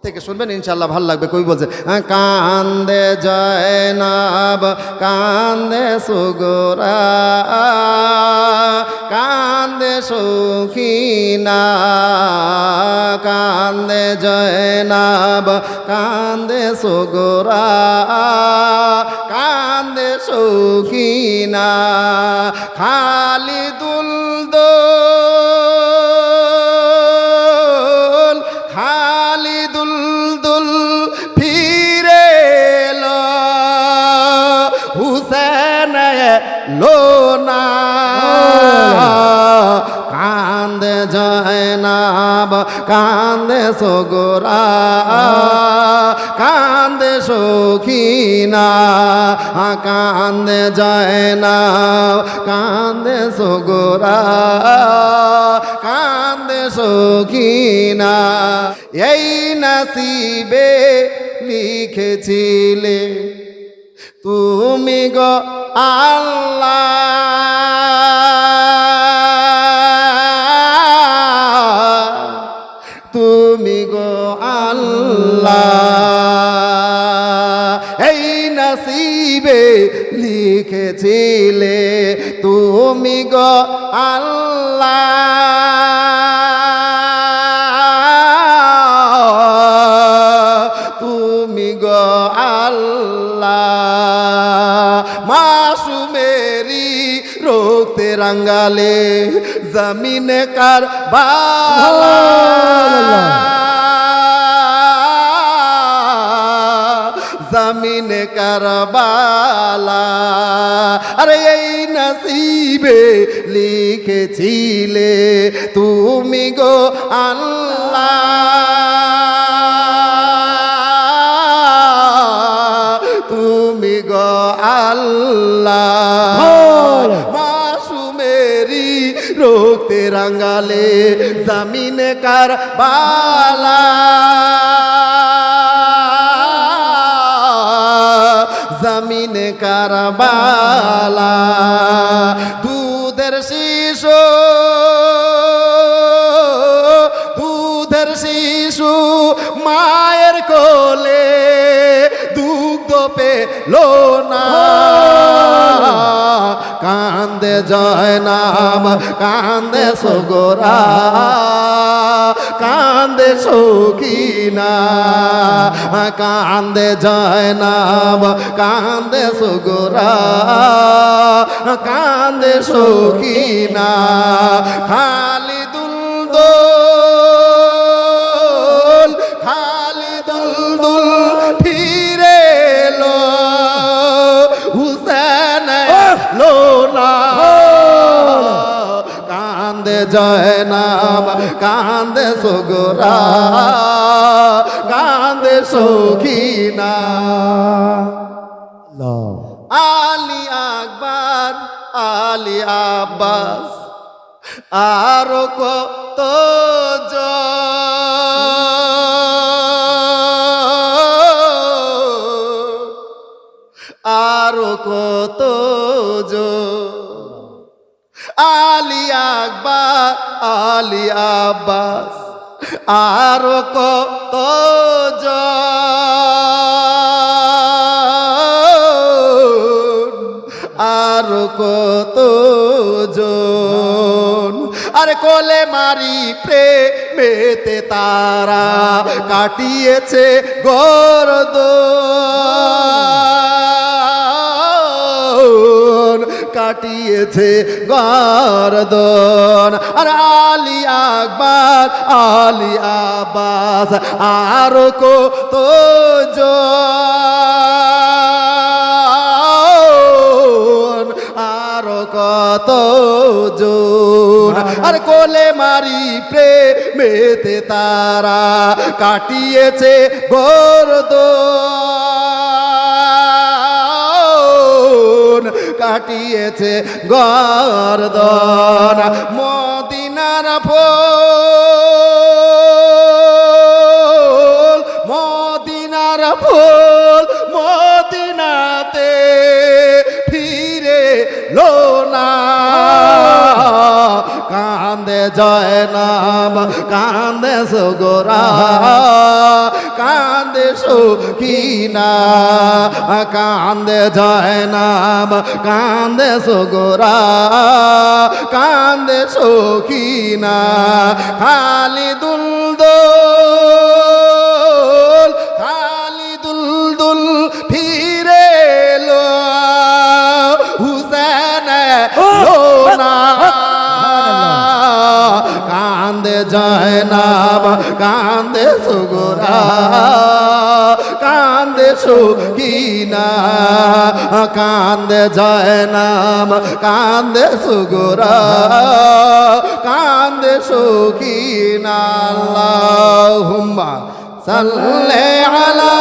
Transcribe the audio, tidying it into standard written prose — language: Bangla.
থেকে শুনবেন ইনশাআল্লাহ ভালো লাগবে। কবি বলছে কান্দে জয়নাব কান্দে সুগরা কান্দে সখিনা কান্দে জয়নাব কান্দে সুগরা কান্দে সখিনা খালিদুল দোল খালিদুল দোল ফিরে এলো হুসেন এলো না কান্দে জয়নাব কান্দে সুগরা কান্দে সখিনা কান্দে জয়নাব কান্দে সুগরা কান্দে সখিনা এই নসিবে লিখেছিলে তুমি গো আল্লাহ তুমি গো আল্লাহ এই নসিবে লিখেছিলে তুমি গো আল্লাহ তুমি গো আল্লাহ মাসুমেরি রোতে রঙ্গালে জমিনে কারবালা জমিনে কারবালা আরে এই নসিবে লিখেছিলে তুমি গো আল্লাহ তুমি গো আল্লাহ মাসুমেরি রোতে রঙ্গালে জমিনে কারবালা জমিনে কারবালা দুধের শিশু মায়ের কোলে দুগ্ধ পেলো না কান্দে জয়নাব কান্দে সুগরা কান্দে সখিনা কান্দে জয়নাব কান্দে সুগরা কান্দে সখিনা খালিদুল দোল খালিদুল দোল ফিরে এলো হুসেন এলো না কান্দে জয়নাব কান্দে সুগরা কান্দে সখিনা আলী আকবর আলী আব্বাস আরো কত আরো কত আলী আকবর আলী আব্বাস আরো কত আরো কত আরে কোলে মারি প্রেমেতে তারা কাটিয়েছে গর্দন কাটিয়েছে গর্দন আর আলী আকবর আলী আব্বাস আরো কত আরো কত আর কোলে মারি প্রেমেতে তারা কাটিয়েছে গর্দন কাটিয়েছে গর্দন মদিনার ফুল মদিনার ফুল মদিনাতে ফিরে লো না কান্দে জয়নাব কান্দে সুগরা সখিনা কান্দে জয়নাব কান্দে সুগরা কান্দে সখিনা খালি দুলদুল খালি দুলদুল ফিরে লো হুসেন লোনা কান্দে জয়নাব কান্দে সুগরা কান্দে সখিনা কান্দে জয়নাব কান্দে সুগরা কান্দে সখিনা আল্লাহুম্মা সাল্লি আলা